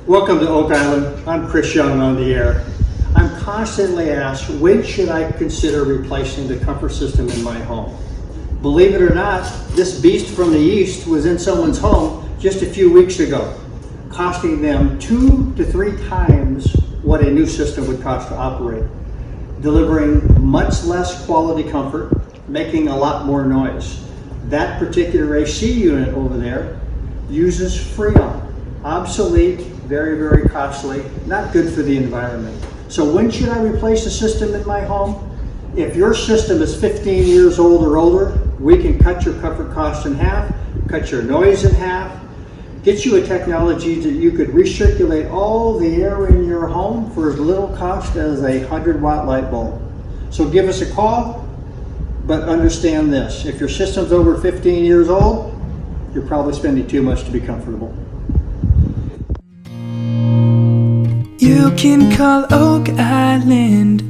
Welcome to Oak Island. I'm Cris Young on the air. I'm constantly asked, when should I consider replacing the comfort system in my home? Believe it or not, this beast from the east was in someone's home just a few weeks ago, costing them 2 to 3 times what a new system would cost to operate, delivering much less quality comfort, making a lot more noise. That particular AC unit over there uses Freon, obsolete, very, very costly, not good for the environment. So when should I replace a system in my home? If your system is 15 years old or older, we can cut your comfort cost in half, cut your noise in half, get you a technology that you could recirculate all the air in your home for as little cost as a 100-watt light bulb. So give us a call, but understand this. If your system's over 15 years old, you're probably spending too much to be comfortable. You can call Oak Island.